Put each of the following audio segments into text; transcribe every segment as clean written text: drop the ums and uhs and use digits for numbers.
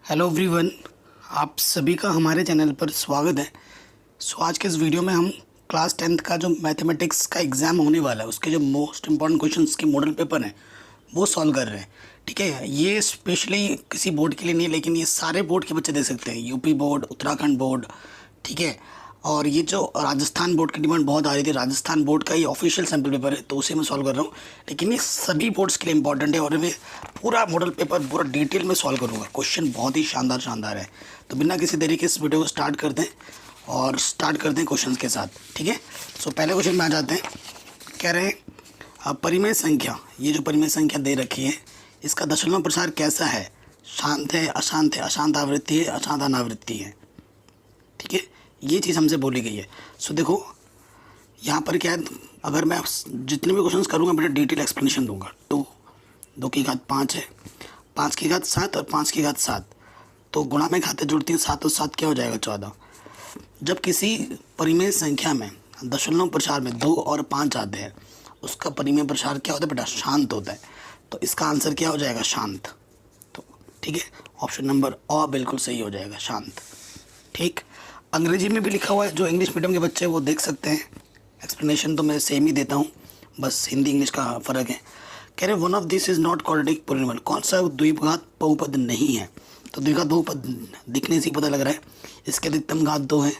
Hello everyone, आप सभी का हमारे चैनल पर स्वागत है। आज के इस वीडियो में हम क्लास 10th का जो मैथमेटिक्स का एग्ज़ाम होने वाला है उसके जो मोस्ट इम्पॉर्टेंट क्वेश्चंस के मॉडल पेपर हैं वो सॉल्व कर रहे हैं। ठीक है, ये स्पेशली किसी बोर्ड के लिए नहीं है, लेकिन ये सारे बोर्ड के बच्चे दे सकते हैं, यूपी बोर्ड, उत्तराखंड बोर्ड। ठीक है, और ये जो राजस्थान बोर्ड की डिमांड बहुत आ रही थी, राजस्थान बोर्ड का ये ऑफिशियल सैम्पल पेपर है तो उसे मैं सॉल्व कर रहा हूँ, लेकिन ये सभी बोर्ड्स के लिए इंपॉर्टेंट है और मैं पूरा मॉडल पेपर पूरा डिटेल में सॉल्व करूँगा। क्वेश्चन बहुत ही शानदार है। तो बिना किसी देरी के इस वीडियो को स्टार्ट करते हैं और स्टार्ट करते हैं क्वेश्चन के साथ। ठीक है, सो पहले क्वेश्चन में आ जाते हैं। कह रहे हैं परिमेय संख्या, ये जो परिमेय संख्या दे रखी है इसका दशमलव प्रसार कैसा है? शांत है, अशांत है, अशांत आवृत्ति है, अशांत अनावृत्ति है। ठीक है, ये चीज़ हमसे बोली गई है। सो देखो यहाँ पर क्या है, अगर मैं जितने भी क्वेश्चंस करूँगा बेटा डिटेल एक्सप्लेनेशन दूंगा। 2 की घात 5 है, 5 की घात 7 और 5 की घात 7, तो गुणा में खाते जुड़ती हैं, 7 और 7 क्या हो जाएगा 14। जब किसी परिमेय संख्या में दशमलव प्रसार में 2 और 5 आते हैं उसका परिमेय प्रसार क्या होता है बेटा? शांत होता है। तो इसका आंसर क्या हो जाएगा? शांत। तो ठीक है, ऑप्शन नंबर अ बिल्कुल सही हो जाएगा, शांत। ठीक, अंग्रेजी में भी लिखा हुआ है, जो इंग्लिश मीडियम के बच्चे हैं वो देख सकते हैं। एक्सप्लेनेशन तो मैं सेम ही देता हूँ, बस हिंदी इंग्लिश का फ़र्क है। कह रहे one of this is not quadratic polynomial, कौन सा द्विघात बहुपद नहीं है? तो द्विघात बहुपद दिखने से ही पता लग रहा है, इसके अधिकतम घात 2 है,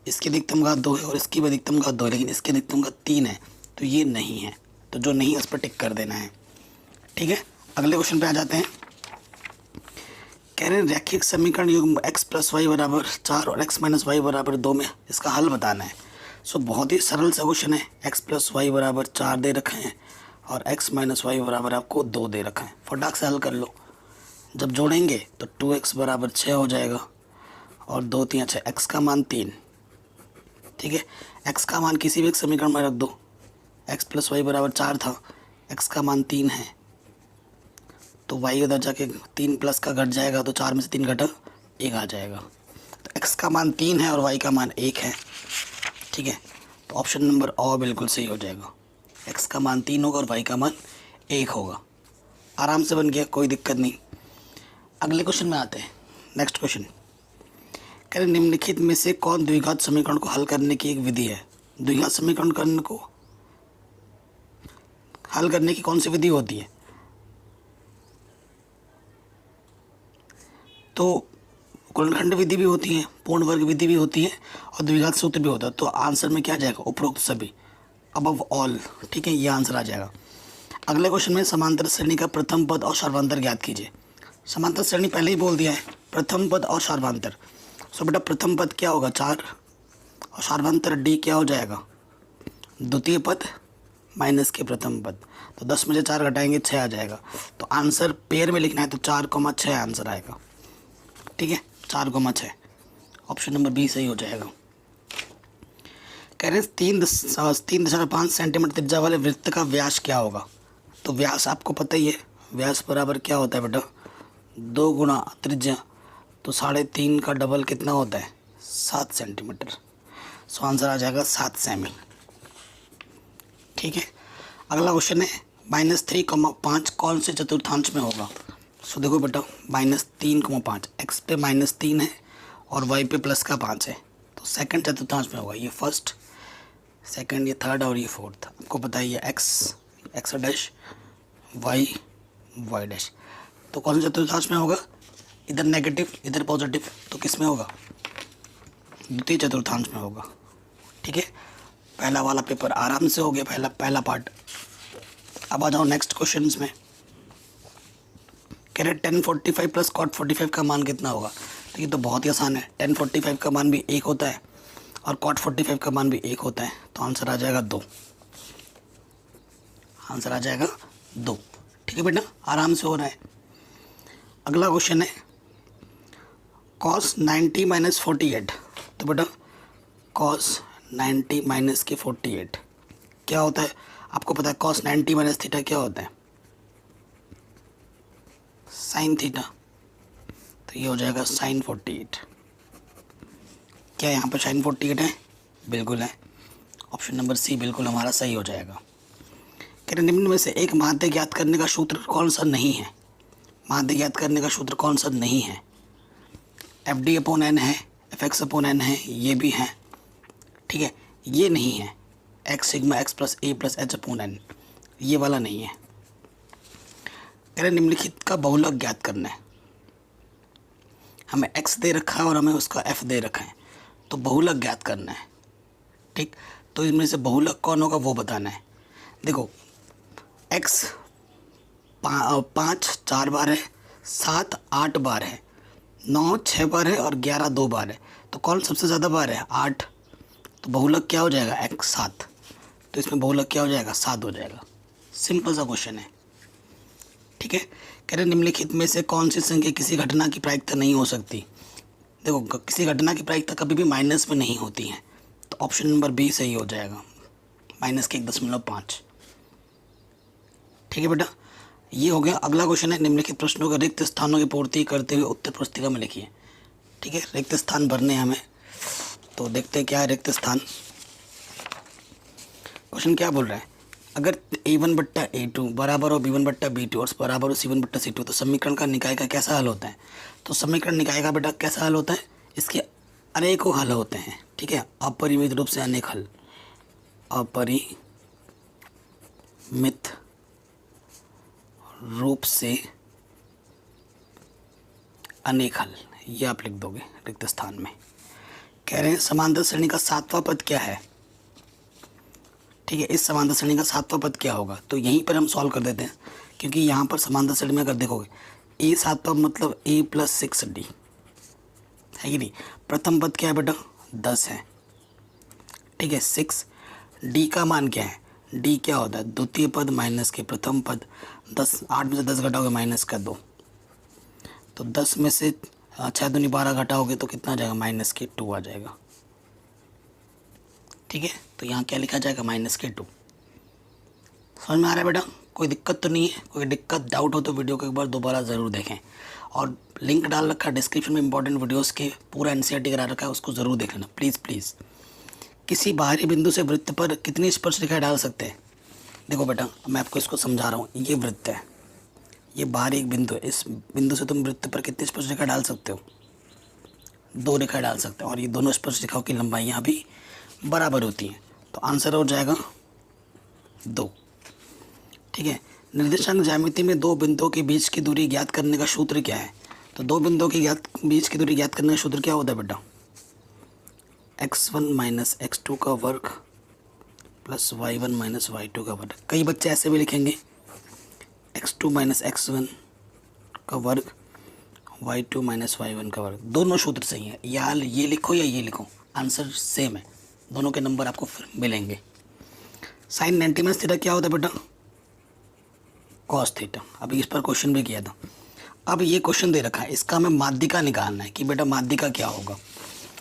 इसकी अधिकतम घात 2 है और इसकी भी अधिकतम घात 2 है, लेकिन इसकी अधिकतम घात 3 है, तो ये नहीं है। तो जो नहीं है उस पर टिक कर देना है। ठीक है, अगले क्वेश्चन पे आ जाते हैं। कह रहे हैं रैखिक समीकरण युग्म x + y = 4 और x - y = 2 में इसका हल बताना है। सो बहुत ही सरल सा क्वेश्चन है। x + y = 4 दे रखे हैं और x - y = आपको 2 दे रखा है। फटाक से हल कर लो। जब जोड़ेंगे तो 2x = 6 हो जाएगा और 2 3 6, x का मान 3। ठीक है, x का मान किसी भी एक समीकरण में रख दो। x + y = 4 था, x का मान 3 है, तो y उधर जाके 3 प्लस का घट जाएगा, तो 4 में से 3 घटा 1 आ जाएगा। तो x का मान 3 है और y का मान 1 है। ठीक है, तो ऑप्शन नंबर अ बिल्कुल सही हो जाएगा। x का मान 3 होगा और y का मान 1 होगा। आराम से बन गया, कोई दिक्कत नहीं। अगले क्वेश्चन में आते हैं। नेक्स्ट क्वेश्चन कह रहे निम्नलिखित में से कौन द्विघात समीकरण को हल करने की एक विधि है? द्विघात समीकरण करने को हल करने की कौन सी विधि होती है? तो गुणनखंड विधि भी होती है, पूर्ण वर्ग विधि भी होती है और द्विघात सूत्र भी होता है। तो आंसर में क्या आ जाएगा? उपरोक्त सभी, अबव ऑल। ठीक है, ये आंसर आ जाएगा। अगले क्वेश्चन में समांतर श्रेणी का प्रथम पद और सर्वांतर ज्ञात कीजिए। समांतर श्रेणी पहले ही बोल दिया है, प्रथम पद और सर्वांतर। सो बेटा प्रथम पद क्या होगा? 4 और सर्वांतर डी क्या हो जाएगा? द्वितीय पद माइनस के प्रथम पद। तो 10 में से 4 घटाएंगे 6 आ जाएगा। तो आंसर पेयर में लिखना है तो 4,6 आंसर आएगा। ठीक है, 4,6, ऑप्शन नंबर बी सही हो जाएगा। कह रहे हैं 3.5 सेंटीमीटर त्रिज्या वाले वृत्त का व्यास क्या होगा? तो व्यास आपको पता ही है, व्यास बराबर क्या होता है बेटा? 2 गुना त्रिज्या, तो 3.5 का डबल कितना होता है? 7 सेंटीमीटर। सो आंसर आ जाएगा 7 सेमी। ठीक है, अगला क्वेश्चन है -3,5 कौन से चतुर्थांश में होगा? सो देखो बेटा -3,5 x पे -3 है और y पे प्लस का 5 है, तो सेकंड चतुर्थांश में होगा। ये फर्स्ट, सेकंड, ये थर्ड और ये फोर्थ। आपको पता है ये x डैश, y डैश। तो कौन से चतुर्थांश में होगा? इधर नेगेटिव इधर पॉजिटिव, तो किस में होगा? द्वितीय चतुर्थांश में होगा। ठीक है, पहला वाला पेपर आराम से हो गया, पहला पार्ट। अब आ जाओ नेक्स्ट क्वेश्चन में। कह रहे 1045 + cot 45 का मान कितना होगा? तो ये तो बहुत ही आसान है। 1045 का मान भी 1 होता है और cot 45 का मान भी 1 होता है, तो आंसर आ जाएगा 2। आंसर आ जाएगा 2। ठीक है बेटा, आराम से हो रहा है। अगला क्वेश्चन है cos 90 - 48। तो बेटा cos 90 - 48 क्या होता है? आपको पता है cos 90 - थीटा क्या होता है? Sine theta. तो ये हो जाएगा sin 48। क्या यहाँ पर sin 48 है? बिल्कुल है, ऑप्शन नंबर सी बिल्कुल हमारा सही हो जाएगा। कह रहे निम्न में से एक माध्य ज्ञात करने का सूत्र कौन सा नहीं है? माध्य ज्ञात करने का सूत्र कौन सा नहीं है? एफ डी अपॉन एन है, एफ एक्स अपॉन एन है, ये भी है, ठीक है। ये नहीं है एक्स सिग्मा एक्स प्लस ए प्लस एच अपॉन एन, ये वाला नहीं है। कह रहे निम्नलिखित का बहुलक ज्ञात करना है। हमें एक्स दे रखा है और हमें उसका एफ दे रखा है, तो बहुलक ज्ञात करना है, ठीक। तो इनमें से बहुलक कौन होगा वो बताना है। देखो एक्स 5 4 बार है, 7 8 बार है, 9 6 बार है और 11 2 बार है। तो कौन सबसे ज़्यादा बार है? 8। तो बहुलक क्या हो जाएगा? एक्स 7। तो इसमें बहुलक क्या हो जाएगा? 7 हो जाएगा। सिंपल सा क्वेश्चन है, ठीक है। कह रहे निम्नलिखित में से कौन सी संख्या किसी घटना की प्रायिकता नहीं हो सकती? देखो किसी घटना की प्रायिकता कभी भी माइनस में नहीं होती है, तो ऑप्शन नंबर बी सही हो जाएगा, -1.5। ठीक है बेटा, ये हो गया। अगला क्वेश्चन है निम्नलिखित प्रश्नों का रिक्त स्थानों की पूर्ति करते हुए उत्तर पुस्तिका में लिखिए। ठीक है, रिक्त स्थान भरने हैं हमें, तो देखते हैं क्या है रिक्त स्थान। क्वेश्चन क्या बोल रहा है? अगर A1/A2 बराबर हो B1/B2 और बराबर हो C1/C2 तो समीकरण का निकाय का कैसा हल होता है? तो समीकरण निकाय का बेटा कैसा हल होता है? इसके अनेकों हल होते हैं, ठीक है। अपरिमित रूप से अनेक हल, अपरिमित रूप से अनेक हल, ये आप लिख दोगे रिक्त स्थान में। कह रहे हैं समांतर श्रेणी का 7वां पद क्या है? ठीक है, इस समांतर श्रेणी का 7वां पद क्या होगा? तो यहीं पर हम सॉल्व कर देते हैं, क्योंकि यहाँ पर समांतर श्रेणी में अगर देखोगे ए 7वां मतलब a + 6d है कि नहीं। प्रथम पद क्या है बेटा? 10 है, ठीक है। 6 d का मान क्या है? d क्या होता है? द्वितीय पद माइनस के प्रथम पद। 10 8 में से 10 घटाओगे -2, तो 10 में से 6 दूनी 12 घटाओगे तो कितना आ जाएगा? -2 आ जाएगा, ठीक है। तो यहाँ क्या लिखा जाएगा? -2। समझ में आ रहा है बेटा? कोई दिक्कत तो नहीं है? कोई दिक्कत डाउट हो तो वीडियो को एक बार दोबारा ज़रूर देखें, और लिंक डाल रखा है डिस्क्रिप्शन में इंपॉर्टेंट वीडियोस के, पूरा NCERT करा रखा है, उसको ज़रूर देख लेना प्लीज़ प्लीज़। किसी बाहरी बिंदु से वृत्त पर कितनी स्पर्श रेखाएं डाल सकते हैं? देखो बेटा, मैं आपको इसको समझा रहा हूँ। ये वृत्त है, ये बाहरी एक बिंदु है, इस बिंदु से तुम वृत्त पर कितनी स्पर्श रेखा डाल सकते हो? 2 रेखा डाल सकते हो, और ये दोनों स्पर्श रेखाओं की लंबाइयाँ भी बराबर होती हैं, तो आंसर हो जाएगा 2, ठीक है। निर्देशांक ज्यामिति में 2 बिंदुओं के बीच की दूरी ज्ञात करने का सूत्र क्या है? तो 2 बिंदुओं के बीच की दूरी ज्ञात करने का सूत्र क्या होता है बेटा? x1 - x2 का वर्ग प्लस y1 - y2 का वर्ग। कई बच्चे ऐसे भी लिखेंगे x2 - x1 का वर्ग y2 - y1 का वर्ग। दोनों सूत्र सही हैं, या ये लिखो या ये लिखो, आंसर सेम है, दोनों के नंबर आपको फिर मिलेंगे। sin 90 - थीटा क्या होता है बेटा? cos theta. अभी इस पर क्वेश्चन भी किया था। अब ये क्वेश्चन दे रखा है, इसका हमें माध्यिका निकालना है कि बेटा माध्यिका क्या होगा।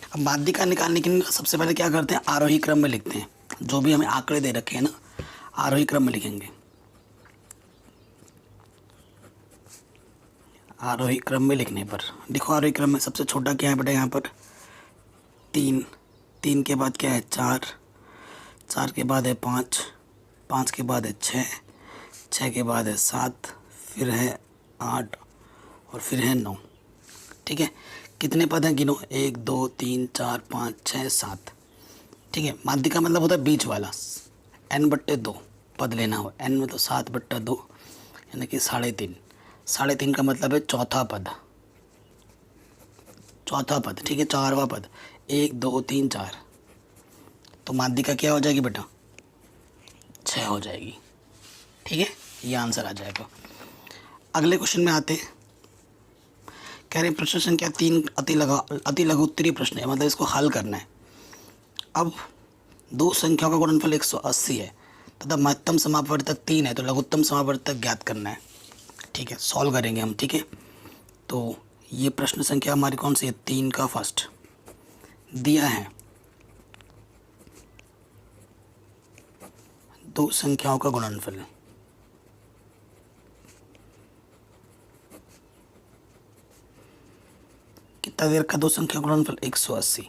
अब माध्यिका निकालने के लिए सबसे पहले क्या करते हैं? आरोही क्रम में लिखते हैं। जो भी हमें आंकड़े दे रखे हैं ना, आरोही क्रम में लिखेंगे। आरोही क्रम में लिखने पर देखो, आरोही क्रम में सबसे छोटा क्या है बेटा? यहाँ पर 3, 3 के बाद क्या है? 4, 4 के बाद है 5, 5 के बाद है 6, 6 के बाद है 7, फिर है 8 और फिर है 9, ठीक है। कितने पद हैं गिनो? 1 2 3 4 5 6 7, ठीक है। माध्यिका मतलब होता है बीच वाला। n/2 पद लेना हो, n मतलब 7/2 यानी कि 3.5। 3.5 का मतलब है चौथा पद, चौथा पद, ठीक है, 4वां पद। 1 2 3 4, तो माध्यिका क्या हो जाएगी बेटा? 6 हो जाएगी, ठीक है। ये आंसर आ जाएगा। अगले क्वेश्चन में आते हैं। कह रहे हैं प्रश्न संख्या 3 अति लघु उत्तरीय प्रश्न है, मतलब इसको हल करना है। अब 2 संख्याओं का गुणनफल 180 है तथा महत्तम समापवर्तक 3 है, तो लघुत्तम समापवर्तक ज्ञात करना है, ठीक है। सॉल्व करेंगे हम, ठीक है। तो ये प्रश्न संख्या हमारी कौन सी है? 3 का फर्स्ट दिया है 2 संख्याओं का गुणनफल, कितना दे रखा है? 2 संख्या गुणनफल 180।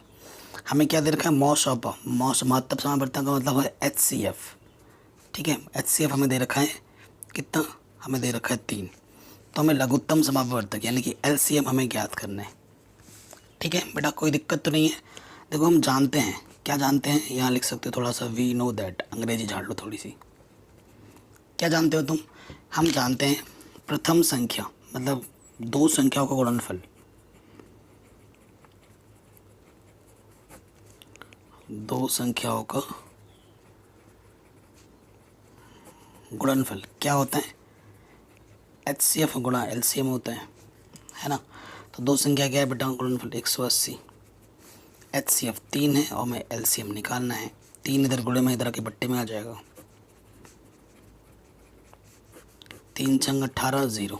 हमें क्या दे रखा है? महत्तम समापवर्तक का मतलब है HCF, ठीक है। HCF हमें दे रखा है कितना? हमें दे रखा है 3। तो हमें लघुत्तम समापवर्तक यानी कि LCM हमें ज्ञात करना है, ठीक है बेटा, कोई दिक्कत तो नहीं है। देखो हम जानते हैं, क्या जानते हैं, यहाँ लिख सकते हो थोड़ा सा, वी नो दैट, अंग्रेजी झाड़ लो थोड़ी सी। क्या जानते हो तुम? हम जानते हैं प्रथम संख्या मतलब दो संख्याओं का गुणनफल, दो संख्याओं का गुणनफल क्या होता है? HCF गुणा LCM होता है ना। तो दो संख्या क्या है बेटा? गुणनफल 180। HCF 3 है और मैं LCM निकालना है। 3 इधर गुणे में इधर के बट्टे में आ जाएगा। 3 छंग 18, 0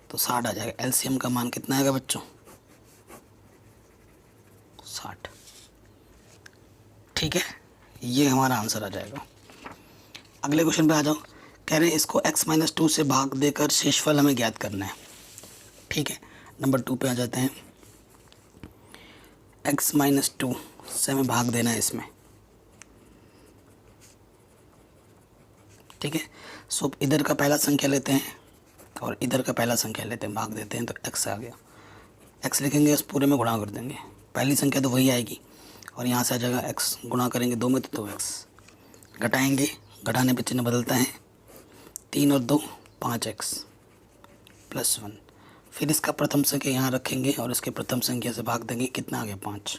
तो 60 आ जाएगा। LCM का मान कितना आएगा बच्चों? 60। ठीक है, ये हमारा आंसर आ जाएगा। अगले क्वेश्चन पे आ जाओ। कह रहे हैं इसको x-2 से भाग देकर शेषफल हमें ज्ञात करना है। ठीक है, नंबर 2 पे आ जाते हैं। x-2 से हमें भाग देना है इसमें। ठीक है, सो इधर का पहला संख्या लेते हैं और इधर का पहला संख्या लेते हैं, भाग देते हैं तो x आ गया। x लिखेंगे, इस पूरे में गुणा कर देंगे, पहली संख्या तो वही आएगी और यहाँ से आ जाएगा x, गुणा करेंगे 2 में तो 2x, घटाएंगे, घटाने पे चिन्ह बदलता है, 3 और 2 5x प्लस 1। फिर इसका प्रथम संख्या यहाँ रखेंगे और इसके प्रथम संख्या से भाग देंगे, कितना आ गया? 5,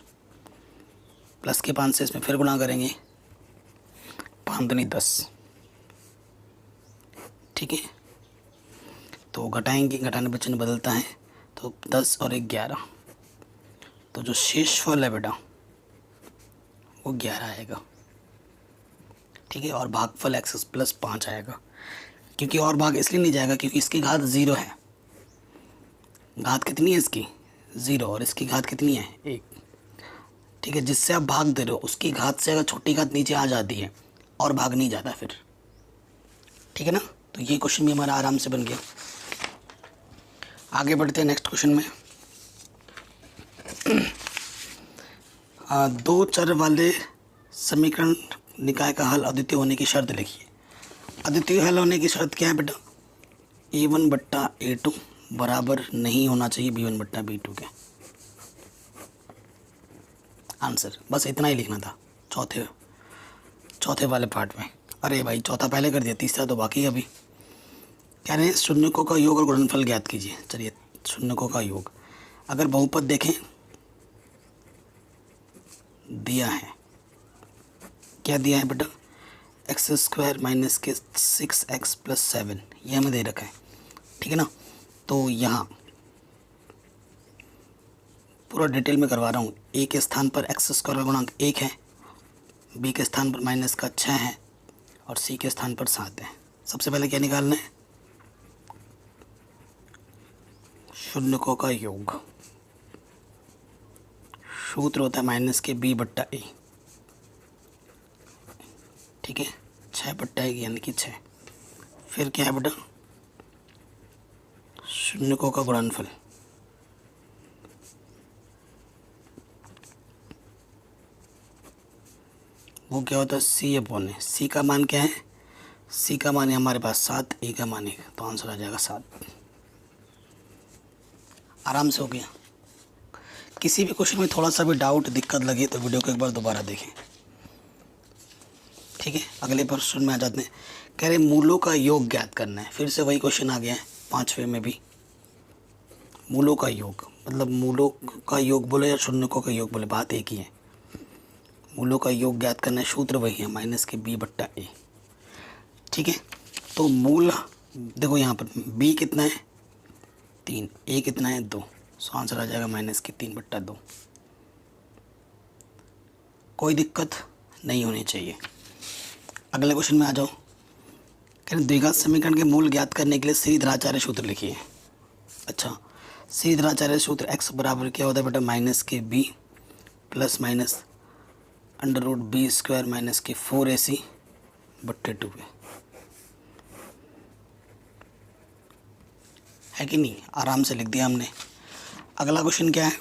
प्लस के 5 से इसमें फिर गुणा करेंगे, 5 दूनी 10। ठीक है, तो घटाएंगे, घटाने पे चिन्ह बदलता है तो 10 और 1 11, तो जो शेषफल है बेटा वो 11 आएगा। ठीक है, और भागफल x प्लस 5 आएगा, क्योंकि और भाग इसलिए नहीं जाएगा क्योंकि इसकी घात 0 है। घात कितनी है इसकी? 0, और इसकी घात कितनी है? 1। ठीक है, जिससे आप भाग दे रहे हो उसकी घात से अगर छोटी घात नीचे आ जाती है और भाग नहीं जाता फिर। ठीक है ना, तो ये क्वेश्चन भी हमारा आराम से बन गया। आगे बढ़ते हैं नेक्स्ट क्वेश्चन में। दो चर वाले समीकरण निकाय का हल अद्वितीय होने की शर्त लिखिए। अद्वितीय हल होने की शर्त क्या है बेटा? A1/A2 बराबर नहीं होना चाहिए B1/B2 के। आंसर बस इतना ही लिखना था चौथे वाले पार्ट में। अरे भाई, चौथा पहले कर दिया, तीसरा तो बाकी है अभी। कह रहे हैं शून्यकों का योग और गुणनफल ज्ञात कीजिए। चलिए, शून्यकों का योग, अगर बहुपद देखें दिया है, क्या दिया है बेटा? x² माइनस के 6x प्लस 7, ये हमें दे रखा है। ठीक है ना, तो यहाँ पूरा डिटेल में करवा रहा हूँ। a के स्थान पर x² का गुणांक 1 है, b के स्थान पर माइनस का 6 है और c के स्थान पर 7 है। सबसे पहले क्या निकालना है? शून्यकों का योग। सूत्र होता है माइनस के b/a। ठीक है, 6/1 यानी कि 6। फिर क्या है बेटा? शून्यकों का गुणनफल। वो क्या होता है? c/a। c का मान क्या है? c का मान है हमारे पास 7, a का मान है, तो आंसर आ जाएगा 7। आराम से हो गया। किसी भी क्वेश्चन में थोड़ा सा भी डाउट, दिक्कत लगे तो वीडियो को एक बार दोबारा देखें। ठीक है, अगले प्रश्न में आ जाते हैं। कह रहे मूलों का योग ज्ञात करना है। फिर से वही क्वेश्चन आ गया है 5वें में भी। मूलों का योग मतलब मूलों का योग बोले या शून्यकों का योग बोले, बात एक ही है। मूलों का योग ज्ञात करना है, सूत्र वही है माइनस के b/a। ठीक है, तो मूल देखो यहाँ पर b कितना है? 3, a कितना है? 2, सो आंसर आ जाएगा माइनस के 3/2। कोई दिक्कत नहीं होनी चाहिए। अगले क्वेश्चन में आ जाओ। कहें द्विघात समीकरण के मूल ज्ञात करने के लिए श्रीधराचार्य सूत्र लिखिए। अच्छा, श्रीधराचार्य सूत्र x बराबर क्या होता है बेटा? माइनस के b plus minus √b² minus के 4ac/2 है कि नहीं? आराम से लिख दिया हमने। अगला क्वेश्चन क्या है?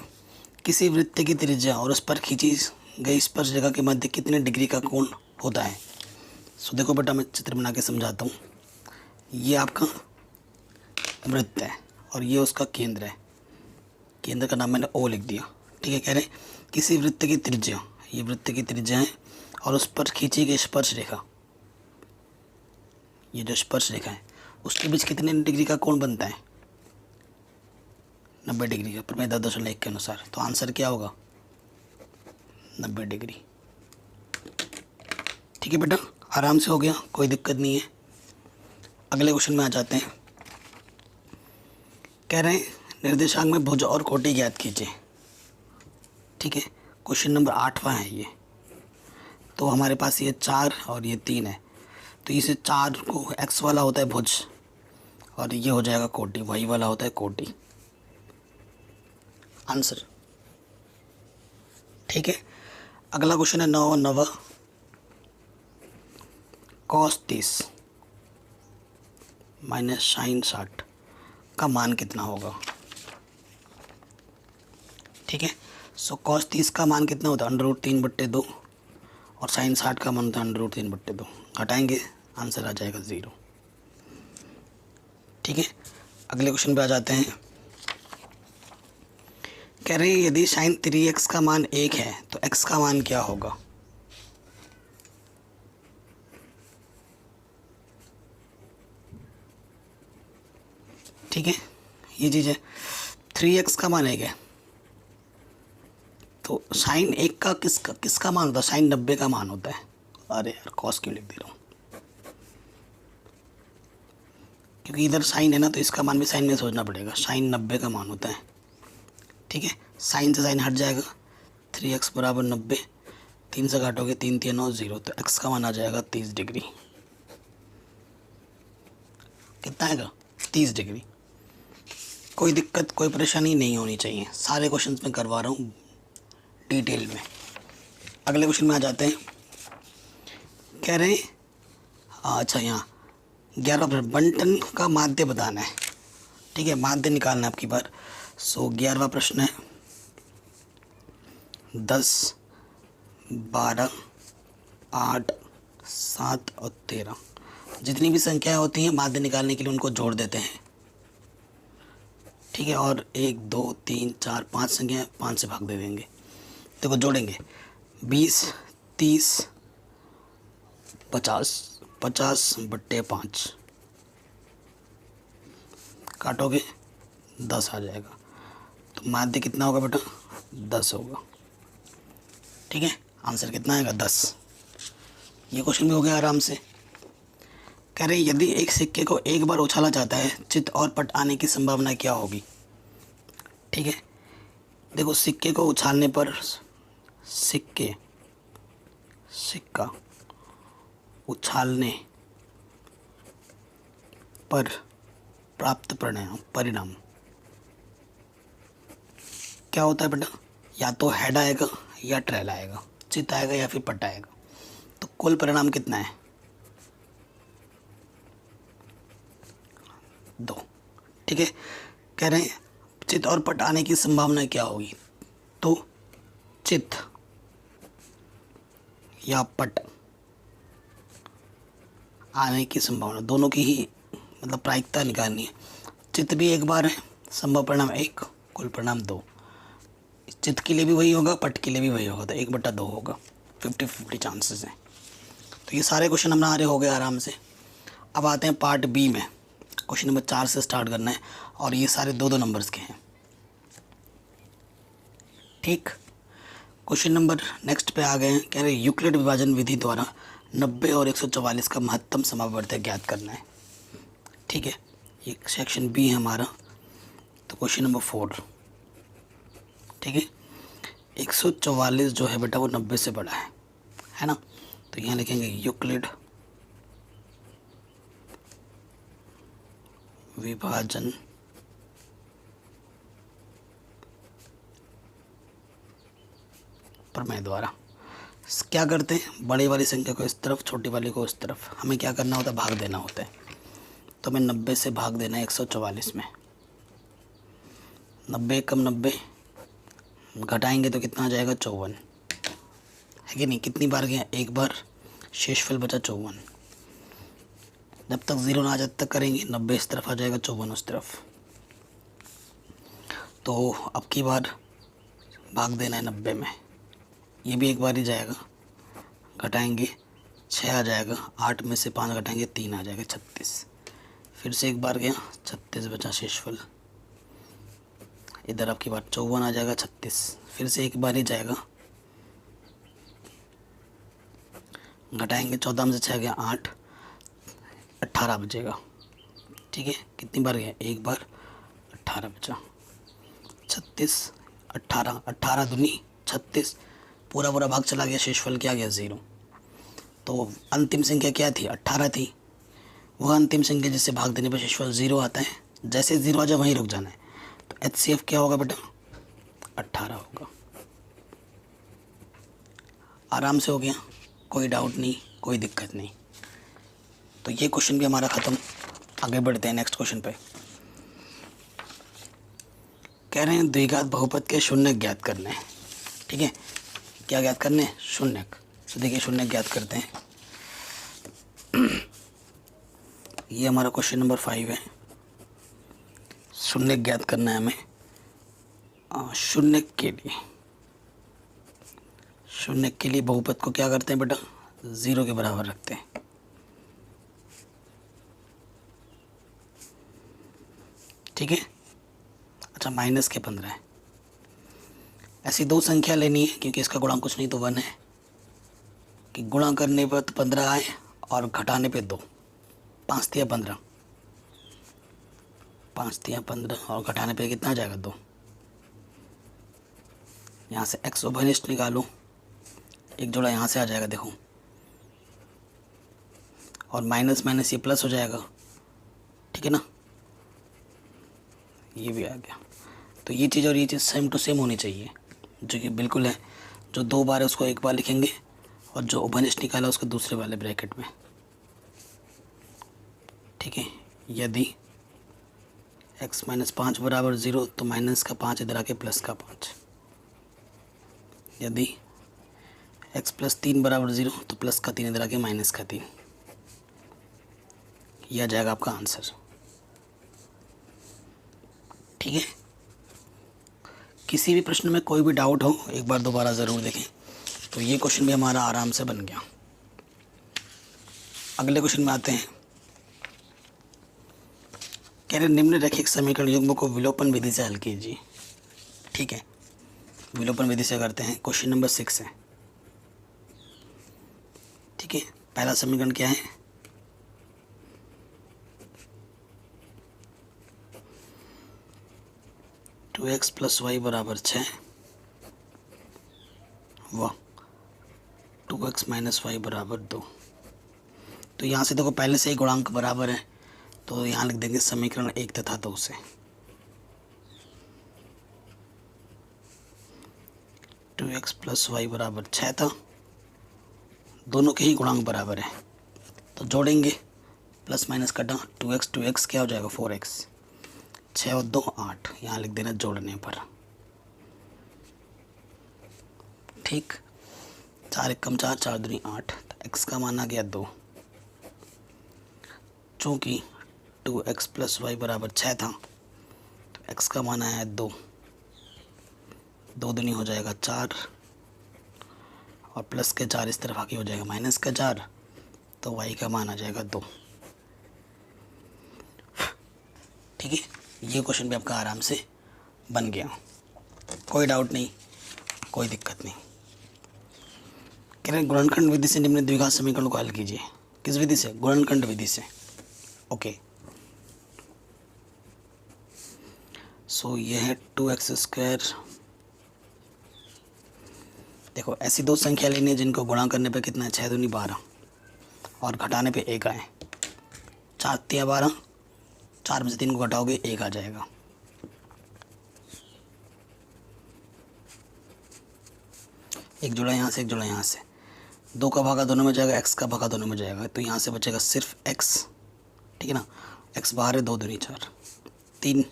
किसी वृत्त की त्रिज्या और उस पर खींची गई स्पर्श रेखा के मध्य कितने डिग्री का कोण होता है? सो देखो बेटा, मैं चित्र बना के समझाता हूँ। ये आपका वृत्त है और ये उसका केंद्र है। केंद्र का नाम मैंने ओ लिख दिया। ठीक है, कह रहे हैं किसी वृत्त की त्रिज्या, ये वृत्त की त्रिज्या है और उस पर खींची गई स्पर्श रेखा, ये जो स्पर्श रेखा है उसके बीच कितने डिग्री का कोण बनता है? 90 डिग्री का, प्रमेय 10.1 के अनुसार। तो आंसर क्या होगा? 90 डिग्री। ठीक है बेटा, आराम से हो गया, कोई दिक्कत नहीं है। अगले क्वेश्चन में आ जाते हैं। कह रहे हैं निर्देशांक में भुज और कोटि ज्ञात कीजिए। ठीक है, क्वेश्चन नंबर 8वां है ये। तो हमारे पास ये 4 और ये 3 है, तो इसे 4 को x वाला होता है भुज और ये हो जाएगा कोटि, y वाला होता है कोटि। आंसर। ठीक है, अगला क्वेश्चन है 9वां। cos 30 माइनस sin 60 का मान कितना होगा? ठीक है, सो cos 30 का मान कितना होता है? √3/2 और sin 60 का मान होता है √3/2। घटाएंगे, आंसर आ जाएगा 0। ठीक है, अगले क्वेश्चन पे आ जाते हैं। कह रहे हैं यदि sin 3x का मान 1 है तो x का मान क्या होगा? ठीक है, ये चीज़ है, 3x का मान 1 है तो sin 1 का किसका मान होता है? sin 90 का मान होता है। अरे यार, cos क्यों लिख दे रहा हूँ, क्योंकि इधर साइन है ना, तो इसका मान भी साइन में सोचना पड़ेगा। साइन 90 का मान होता है। ठीक है, साइन से साइन हट जाएगा, 3x बराबर 90, 3 से काटोगे 3 3 9 0, तो x का मान आ जाएगा 30 डिग्री। कितना आएगा? 30 डिग्री। कोई दिक्कत, कोई परेशानी नहीं होनी चाहिए। सारे क्वेश्चंस मैं करवा रहा हूँ डिटेल में। अगले क्वेश्चन में आ जाते हैं। कह रहे हैं अच्छा, यहाँ 11 बंटन का माध्य बताना है। ठीक है, माध्य निकालना है आपकी बार। सो 11वां प्रश्न है 10, 12, 8, 7 और 13, जितनी भी संख्याएं होती हैं माध्य निकालने के लिए उनको जोड़ देते हैं। ठीक है, और 1 2 3 4 5 संख्याएं 5 से भाग दे देंगे। देखो जोड़ेंगे, 20, 30, 50, 50/5, काटोगे 10 आ जाएगा। तो माध्य कितना होगा बेटा? 10 होगा। ठीक है, आंसर कितना आएगा? 10। ये क्वेश्चन भी हो गया आराम से। कह रहे यदि एक सिक्के को एक बार उछाला जाता है, चित और पट आने की संभावना क्या होगी? ठीक है, देखो सिक्के को उछालने पर, सिक्का उछालने पर प्राप्त परिणाम क्या होता है बेटा? या तो हेड आएगा या ट्रेल आएगा, चित आएगा या फिर पट आएगा। तो कुल परिणाम कितना है? 2। ठीक है, कह रहे हैं चित और पट आने की संभावना क्या होगी? तो चित या पट आने की संभावना, दोनों की ही मतलब प्रायिकता निकालनी है। चित भी एक बार है, संभव परिणाम 1, कुल परिणाम 2। चित के लिए भी वही होगा, पट के लिए भी वही होगा, तो 1/2 होगा। 50-50 चांसेस हैं। तो ये सारे क्वेश्चन हमारे हो गए आराम से। अब आते हैं पार्ट बी में। क्वेश्चन नंबर 4 से स्टार्ट करना है और ये सारे 2-2 नंबर्स के हैं। ठीक, क्वेश्चन नंबर नेक्स्ट पे आ गए हैं। कह रहे यूक्लिड विभाजन विधि द्वारा 90 और 144 का महत्तम समावर्तक ज्ञात करना है। ठीक है, ये सेक्शन बी है हमारा। तो क्वेश्चन नंबर 4। ठीक है, 144 जो है बेटा वो 90 से बड़ा है ना। तो यहाँ लिखेंगे यूक्लिड विभाजन प्रमेय द्वारा क्या करते हैं, बड़ी वाली संख्या को इस तरफ, छोटी वाली को उस तरफ। हमें क्या करना होता है? भाग देना होता है। तो हमें 90 से भाग देना है 144 में। 90 कम 90, घटाएंगे तो कितना आ जाएगा? 54 है कि नहीं? कितनी बार गया? एक बार, शेषफल बचा 54। जब तक 0 ना आ जाए तक करेंगे। 90 इस तरफ आ जाएगा, 54 उस तरफ। तो अब की बार भाग देना है 90 में, ये भी एक बार ही जाएगा, घटाएंगे 6 आ जाएगा, 8 में से 5 घटाएंगे 3 आ जाएगा 36। फिर से एक बार गया, 36 बचा शेषफल। इधर आपकी बार 54 आ जाएगा 36, फिर से एक बार ही जाएगा, घटाएंगे 14 में से 6 गया 8, 18 बचेगा। ठीक है, कितनी बार गया, एक बार, 18 बचा। 36 18, 18 दूनी 36, पूरा पूरा भाग चला गया, शेषफल क्या गया 0। तो अंतिम संख्या क्या थी, 18 थी। वह अंतिम संख्या जिससे भाग देने पर शेषफल 0 आता है, जैसे 0 आ जाए वहीं रुक जाना है। तो HCF क्या होगा बेटा, 18 होगा। आराम से हो गया, कोई डाउट नहीं, कोई दिक्कत नहीं। तो ये क्वेश्चन भी हमारा ख़त्म। आगे बढ़ते हैं नेक्स्ट क्वेश्चन पे। कह रहे हैं द्विघात बहुपद के शून्य ज्ञात करने हैं। ठीक है, क्या ज्ञात करने हैं, शून्य। तो देखिए शून्य ज्ञात करते हैं। ये हमारा क्वेश्चन नंबर 5 है। शून्य ज्ञात करना है हमें। शून्य के लिए बहुपद को क्या करते हैं बेटा, 0 के बराबर रखते हैं। ठीक है, अच्छा माइनस के 15 है। ऐसी दो संख्या लेनी है, क्योंकि इसका गुणांक कुछ नहीं तो 1 है, कि गुणा करने पर 15 आए और घटाने पे 2, 5 तिया 15, 5 तिया 15 और घटाने पे कितना आ जाएगा 2। यहाँ से x उभयनिष्ठ निकालो, एक जोड़ा यहाँ से आ जाएगा देखो, और माइनस माइनस ये प्लस हो जाएगा। ठीक है ना, ये भी आ गया। तो ये चीज़ और ये चीज़ सेम टू सेम होनी चाहिए, जो कि बिल्कुल है। जो 2 बार है उसको एक बार लिखेंगे, और जो उभयनिष्ठ निकाला उसको दूसरे वाले ब्रैकेट में। ठीक है, यदि x - 5 बराबर 0 तो माइनस का 5 इधर आके प्लस का 5। यदि x + 3 बराबर 0 तो प्लस का 3 इधर आके माइनस का 3। यह आ जाएगा आपका आंसर। ठीक है, किसी भी प्रश्न में कोई भी डाउट हो एक बार दोबारा ज़रूर देखें। तो ये क्वेश्चन भी हमारा आराम से बन गया। अगले क्वेश्चन में आते हैं। कह रहे निम्नलिखित समीकरण युग्म को विलोपन विधि से हल कीजिए। ठीक है, विलोपन विधि से करते हैं। क्वेश्चन नंबर 6 है। ठीक है, पहला समीकरण क्या है, टू एक्स प्लस वाई बराबर 6 व 2x - y बराबर 2। तो यहाँ से देखो पहले से ही गुणांक बराबर है, तो यहाँ लिख देंगे समीकरण 1 तथा 2 से। 2x + y बराबर 6 था, दोनों के ही गुणांक बराबर है, तो जोड़ेंगे, प्लस माइनस कटा, 2x क्या हो जाएगा 4x, 6 और 2 8, यहाँ लिख देना जोड़ने पर। ठीक, 4 एकम 4, 4 दूनी 8, तो x का मान आ गया 2। चूँकि 2x + y बराबर 6 था, तो x का मान आया 2, 2 दूनी हो जाएगा 4, और प्लस के 4 इस तरफ आके हो जाएगा माइनस का 4, तो y का मान आ जाएगा 2। ठीक है, ये क्वेश्चन भी आपका आराम से बन गया, कोई डाउट नहीं, कोई दिक्कत नहीं। कह रहे गुणनखंड विधि से निम्न द्विघात समीकरण को हल कीजिए। किस विधि से, गुणनखंड विधि से। ओके, सो ये है 2x²। देखो ऐसी दो संख्या लेनी है जिनको गुणा करने पे कितना है, 6 दूनी 12 और घटाने पे 1 आए। 4 तिया 12, 4 में से 3 को घटाओगे 1 आ जाएगा। एक जोड़ा यहाँ से, एक जोड़ा यहाँ से, 2 का भागा दोनों में जाएगा, x का भागा दोनों में जाएगा, तो यहाँ से बचेगा सिर्फ x। ठीक है ना, x बाहर है, 2 दूनी 4, 3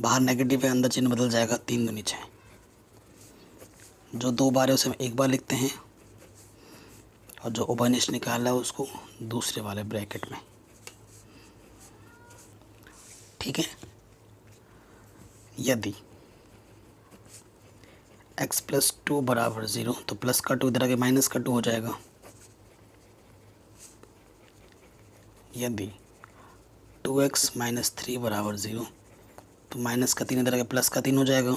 बाहर नेगेटिव है, अंदर चिन्ह बदल जाएगा, 3 दूनी 6। जो 2 बार है उसे हम 1 बार लिखते हैं, और जो उभयनिष्ठ निकाला है उसको दूसरे वाले ब्रैकेट में। ठीक है, यदि x प्लस 2 बराबर 0 तो प्लस का 2 इधर आके माइनस का 2 हो जाएगा। यदि 2x माइनस 3 बराबर 0 तो माइनस का 3 इधर आके प्लस का 3 हो जाएगा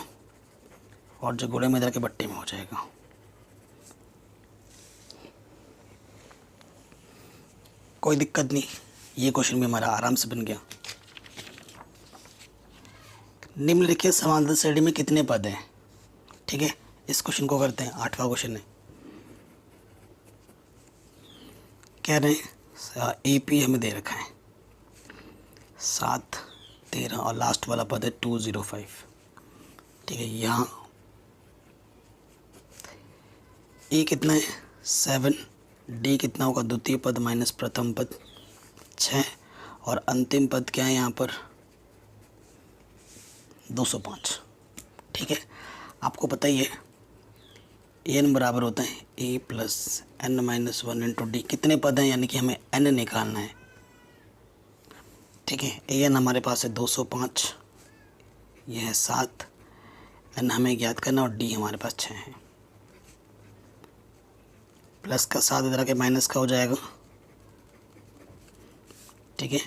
और जो गुणे में इधर के बट्टे में हो जाएगा। कोई दिक्कत नहीं, ये क्वेश्चन भी हमारा आराम से बन गया। निम्नलिखित समांतर श्रेणी में कितने पद हैं? ठीक है, इस क्वेश्चन को करते हैं। 8वां क्वेश्चन है, कह रहे हैं AP हमें दे रखा है 7, 13 और लास्ट वाला पद है 205। ठीक है, यहाँ A कितना है 7, D कितना होगा द्वितीय पद माइनस प्रथम पद 6 और अंतिम पद क्या है यहाँ पर 205। ठीक है, आपको पता ही है n बराबर होता है a plus n minus 1 into D. कितने पद हैं यानी कि हमें n निकालना है। ठीक है, an हमारे पास है 205, यह है 7, n हमें ज्ञात करना और d हमारे पास 6 है। प्लस का 7 इधर के माइनस का हो जाएगा। ठीक है,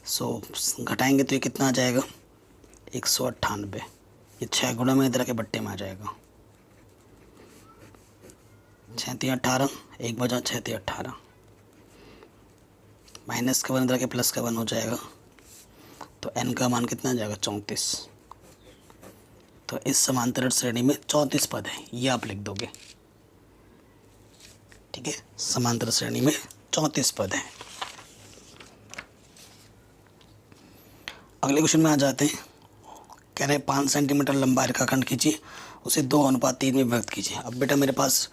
सो घटाएंगे तो ये कितना आ जाएगा 198। ये 6 गुणा में इधर के बट्टे में आ जाएगा। 6 3 18, 1 बचा 6 3 18, माइनस का 1 इधर के प्लस का 1 हो जाएगा तो n का मान कितना आ जाएगा 34। तो इस समांतर श्रेणी में 34 पद है, ये आप लिख दोगे। ठीक है, समांतर श्रेणी में 34 पद हैं। अगले क्वेश्चन में आ जाते हैं। कह रहे हैं 5 सेंटीमीटर लंबा रेखाखंड खींचिए, उसे 2:3 में विभक्त कीजिए। अब बेटा मेरे पास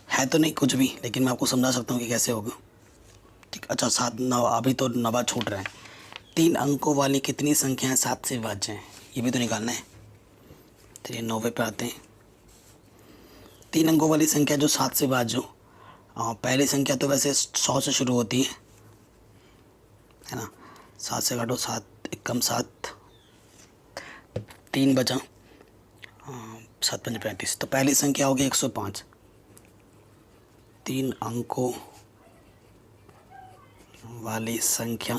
है तो नहीं कुछ भी, लेकिन मैं आपको समझा सकता हूँ कि कैसे होगा। ठीक, अच्छा 7 9 अभी तो 9 छूट रहे हैं। 3 अंकों वाली कितनी संख्याएं 7 से विभाज्य हैं, ये भी तो निकालना है। तो ये 90 पे आते हैं। 3 अंकों वाली संख्या जो 7 से विभाज्य हो, पहली संख्या तो वैसे 100 से शुरू होती है ना। 7 से काटो, 7 1 7, 3 बचा, 7 5 35। तो पहली संख्या होगी 105। 3 अंकों वाली संख्या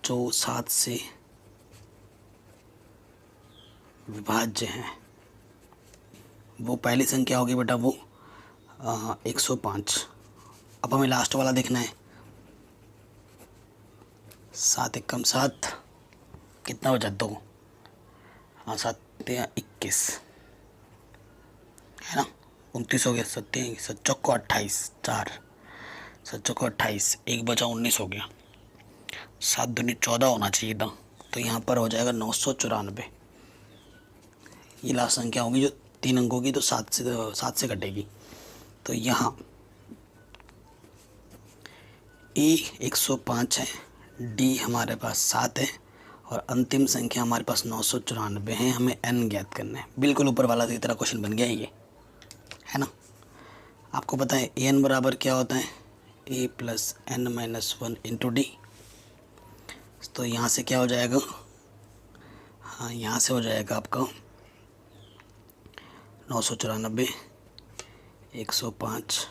जो 7 से विभाज्य है वो पहली संख्या होगी बेटा वो 105। अब हमें लास्ट वाला देखना है। 7 1 7, कितना बचा 2, 7 21 है ना, 29 हो गया। 7 चौको 28, 4 7 चौको 28, 1 बचा 19 हो गया। 7 दूनी 14 होना चाहिए था, तो यहाँ पर हो जाएगा 994। ये लास्ट संख्या होगी जो 3 अंकों की, तो 7 से कटेगी। तो यहाँ ए 105 है, डी हमारे पास 7 है और अंतिम संख्या हमारे पास 994 है। हमें n ज्ञात करना है। बिल्कुल ऊपर वाला तो इतना क्वेश्चन बन गया ये, है ना। आपको पता है an बराबर क्या होता है a plus n minus 1 into D. तो यहाँ से क्या हो जाएगा, हाँ यहाँ से हो जाएगा आपका 994, 105,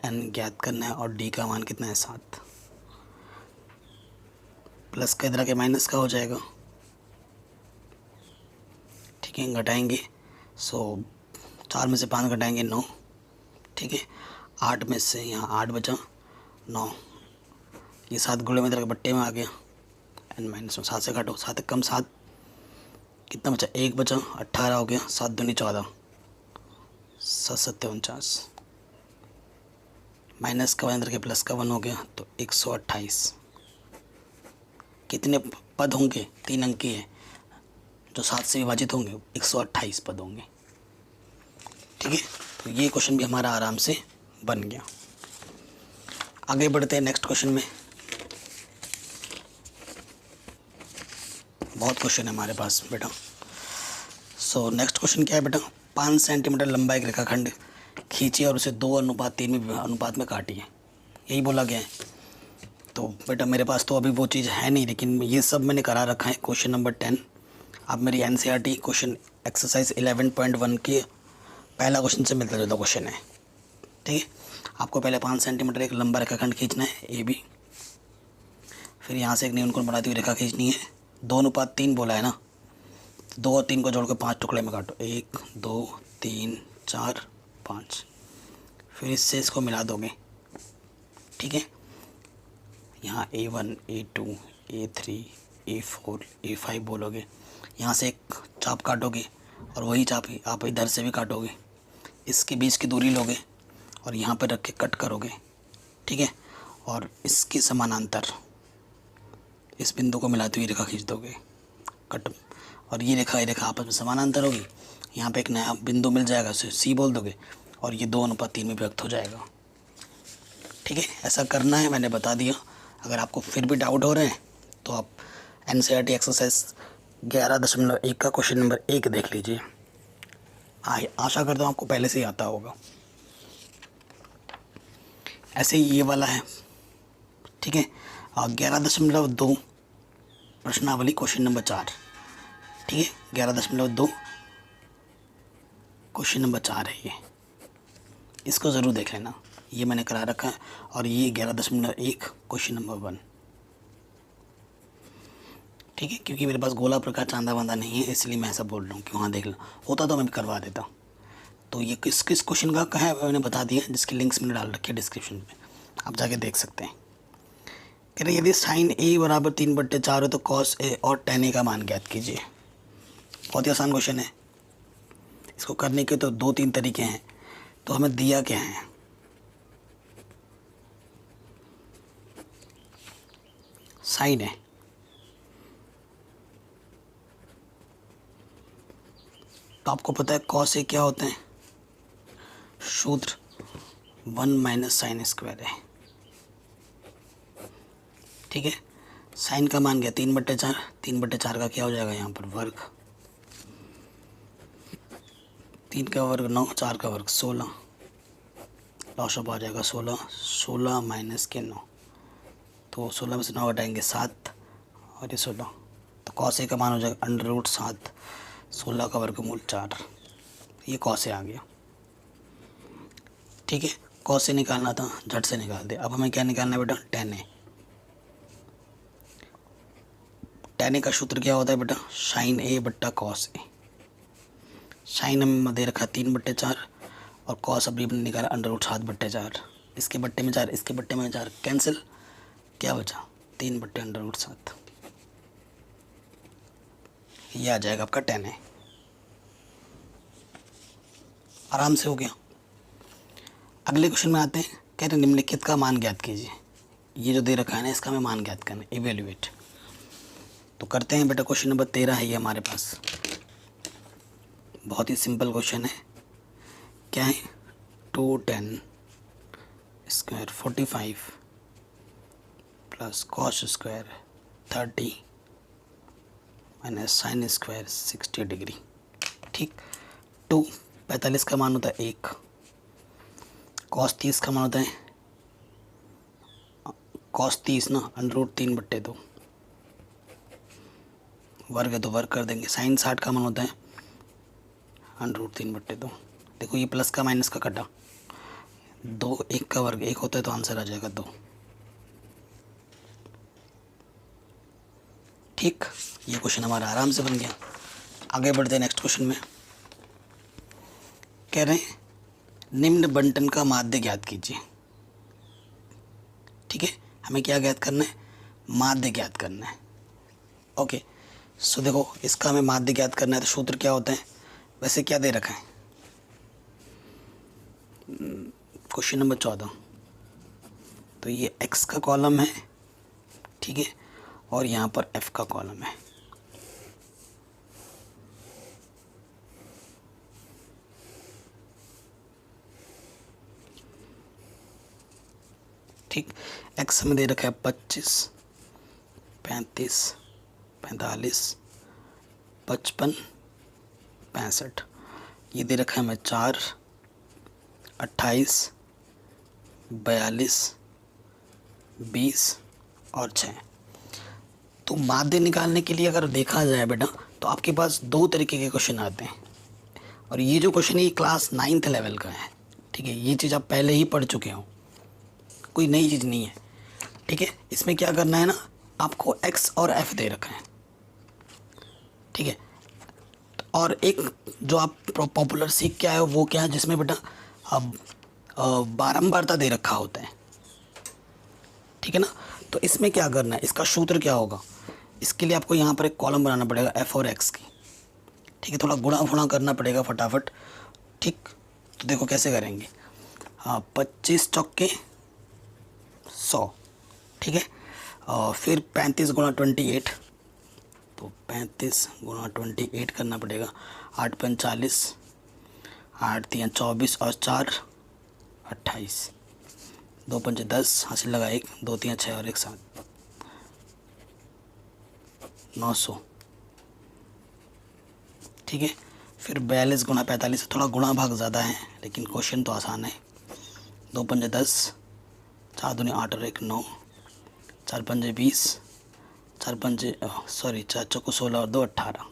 n ज्ञात करना है और d का मान कितना है 7। प्लस का इधर के माइनस का हो जाएगा। ठीक है, घटाएंगे 4 में से 5 घटाएंगे 9। ठीक है, 8 में से यहाँ 8 बचा 9, ये 7 गुणे में इधर के बट्टे में आ गया। n माइनस 7 से घटो, 7 1 7, कितना बचा 1 बचा 18 हो गया। 7 दूनी 14, 7 7 49, माइनस का 1 इधर के प्लस का 1 हो गया तो 128। कितने पद होंगे, 3 अंक के हैं जो 7 से विभाजित होंगे, 128 पद होंगे। ठीक है, तो ये क्वेश्चन भी हमारा आराम से बन गया। आगे बढ़ते हैं नेक्स्ट क्वेश्चन में। बहुत क्वेश्चन है हमारे पास बेटा। नेक्स्ट क्वेश्चन क्या है बेटा, 5 सेंटीमीटर लंबा एक रेखाखंड खींचिए और उसे 2:3 में अनुपात में काटिए। यही बोला गया है। तो बेटा मेरे पास तो अभी वो चीज़ है नहीं, लेकिन ये सब मैंने करा रखा है। क्वेश्चन नंबर 10 आप मेरी NCERT क्वेश्चन एक्सरसाइज 11.1 के पहला क्वेश्चन से मिलता जुलता क्वेश्चन है। ठीक है, आपको पहले 5 सेंटीमीटर एक लंबा रेखाखंड खींचना है AB, फिर यहाँ से एक न्यूनकोण बनाती हुई रेखा खींचनी है। 2:3 बोला है ना, 2 और 3 को जोड़ के 5 टुकड़े में काटो, 1 2 3 4 5, फिर इससे इसको मिला दोगे। ठीक है, यहाँ A1 A2 A3 A4 A5 बोलोगे, यहाँ से एक चाप काटोगे और वही चाप ही आप इधर से भी काटोगे, इसके बीच की दूरी लोगे और यहाँ पर रख के कट करोगे। ठीक है, और इसके समानांतर इस बिंदु को मिलाती हुई रेखा खींच दोगे, कट, और ये रेखा आपस में समानांतर होगी। यहाँ पे एक नया बिंदु मिल जाएगा, उसे C बोल दोगे और ये 2:3 में व्यक्त हो जाएगा। ठीक है, ऐसा करना है, मैंने बता दिया। अगर आपको फिर भी डाउट हो रहे हैं तो आप NCERT एक्सरसाइज 11.1 का क्वेश्चन नंबर 1 देख लीजिए। आशा करता हूँ आपको पहले से ही आता होगा। ऐसे ही ये वाला है। ठीक है, 11.2 प्रश्नावली क्वेश्चन नंबर 4। ठीक है, 11.2 क्वेश्चन नंबर 4 है ये, इसको ज़रूर देख लेना, ये मैंने करा रखा है। और ये 11.1 क्वेश्चन नंबर 1। ठीक है, क्योंकि मेरे पास गोला प्रकार चांदा वांदा नहीं है, इसलिए मैं ऐसा बोल रहा हूँ कि वहाँ देख लो, होता तो मैं भी करवा देता। तो ये किस किस क्वेश्चन का है मैंने बता दिया, जिसकी लिंक्स मैंने डाल रखी है डिस्क्रिप्शन में, आप जाके देख सकते हैं। कह रहे यदि साइन A बराबर 3/4 हो तो कॉस A और tan A का मान ज्ञात कीजिए। बहुत ही आसान क्वेश्चन है, इसको करने के तो 2-3 तरीके हैं। तो हमें दिया क्या है, साइन है, तो आपको पता है कॉस A क्या होते हैं, सूत्र 1 - sin स्क्वायर है। ठीक है, साइन का मान गया 3/4, 3/4 का क्या हो जाएगा यहाँ पर वर्ग, 3 का वर्ग 9, 4 का वर्ग 16, लॉसअप आ जाएगा 16, 16 माइनस के 9, तो 16 में से 9 हटाएंगे 7 और ये 16, तो कॉस A का मान हो जाएगा √7, 16 का वर्गमूल 4, ये कॉस A आ गया। ठीक है, कॉस A निकालना था, झट से निकाल दे। अब हमें क्या निकालना है बेटा, tan A। tan A का सूत्र क्या होता है बेटा, साइन A बट्टा कॉस A। साइन हमें दे रखा 3/4 और कॉस अभी हमने निकाला √7/4। इसके बट्टे में 4, इसके बट्टे में 4, कैंसिल, क्या बचा 3/√7, ये आ जाएगा आपका tan A। आराम से हो गया। अगले क्वेश्चन में आते हैं। कह रहे निम्नलिखित का मान ज्ञात कीजिए। ये जो दे रखा है ना, इसका हमें मान ज्ञात करना है, इवेल्युएट। तो करते हैं बेटा, क्वेश्चन नंबर 13 है ये हमारे पास। बहुत ही सिंपल क्वेश्चन है। क्या है, 2tan square 45 plus cos square 30 minus sine square 60 degree. ठीक, 2 45 का मान होता है 1, कॉस 30 का मान होता है कॉस 30 ना √3/2, वर्ग है तो वर्ग कर देंगे। साइन 60 का मान होता है √3/2। देखो ये प्लस का माइनस का कटा, 2 1 का वर्ग 1 होता है तो आंसर आ जाएगा 2। ठीक, ये क्वेश्चन हमारा आराम से बन गया। आगे बढ़ते हैं नेक्स्ट क्वेश्चन में। कह रहे हैं निम्न बंटन का माध्य ज्ञात कीजिए। ठीक है, हमें क्या ज्ञात करना है, माध्य ज्ञात करना है। ओके, सो देखो इसका हमें माध्य ज्ञात करना है, तो सूत्र क्या होता है, वैसे क्या दे रखा है, क्वेश्चन नंबर 14। तो ये x का कॉलम है, ठीक है, और यहाँ पर f का कॉलम है। ठीक, x हमें दे रखा है 25 35 45 55 65। ये दे रखा है हमें 4 28 42 20 और 6। तो माध्य निकालने के लिए अगर देखा जाए बेटा तो आपके पास दो तरीके के क्वेश्चन आते हैं, और ये जो क्वेश्चन है ये क्लास 9th लेवल का है। ठीक है, ये चीज़ आप पहले ही पढ़ चुके हो, कोई नई चीज़ नहीं है। ठीक है, इसमें क्या करना है ना, आपको x और f दे रखा है। ठीक है, और एक जो आप पॉपुलर सीख के आए हो वो क्या है, जिसमें बेटा अब बारंबारता दे रखा होता है। ठीक है ना, तो इसमें क्या करना है, इसका सूत्र क्या होगा, इसके लिए आपको यहाँ पर एक कॉलम बनाना पड़ेगा f और x की। ठीक है, थोड़ा गुणा फुणा करना पड़ेगा फटाफट। ठीक, तो देखो कैसे करेंगे। हाँ, 25 चौके 100। ठीक है, और फिर 35 गुणा 28, तो 35 गुणा 28 करना पड़ेगा। 8 पंच 40, 8 3 24 और 4 28, 2 पंच 10, हासिल लगा 1, 2 3 6 और 1 7, 900। ठीक है, फिर 42 गुणा 45, थोड़ा गुणा भाग ज़्यादा है लेकिन क्वेश्चन तो आसान है। 2 पंजे 10, 4 दूनी 8 और 1 9, 4 पंजे 20, 4 पंजे 4 चौको 16 और 2 18।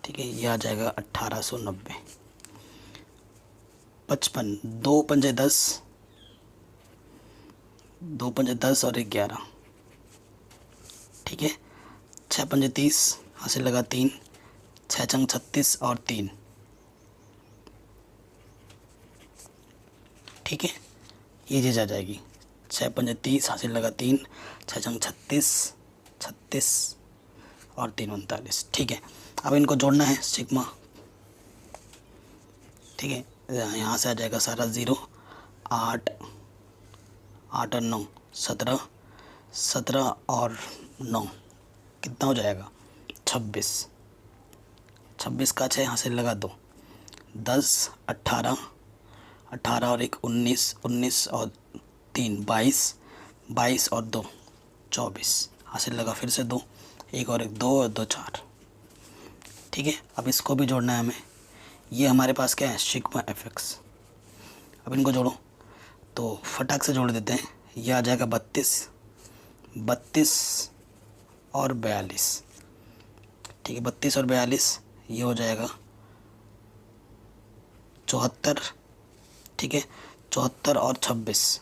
ठीक है, ये आ जाएगा 1890। 55, 2 पंजे 10, 2 पंजे 10 और 1 11। ठीक है, 6 पंजे 30, हासिल लगा 3, 6 चंग 36 और 3। ठीक है, ये चीज़ आ जाएगी। 6 पंजे 30, हासिल लगा 3, 6 चंग 36, 36 और 3 39। ठीक है, अब इनको जोड़ना है सिग्मा। ठीक है, यहाँ से आ जाएगा सारा 0, 8 8 और 9 17, 17 और 9 कितना हो जाएगा 26, 26 का 6 हासिल लगा 2, 10 18, 18 और 1 19, 19 और 3 22, 22 और 2 24, हासिल लगा फिर से 2, 1 और 1 2 और 2 4। ठीक है, अब इसको भी जोड़ना है हमें। ये हमारे पास क्या है, सिग्मा एफ एक्स। अब इनको जोड़ो तो फटाक से जोड़ देते हैं। ये आ जाएगा 32, 32 और 42। ठीक है, 32 और 42 ये हो जाएगा 74। ठीक है, 74 और 26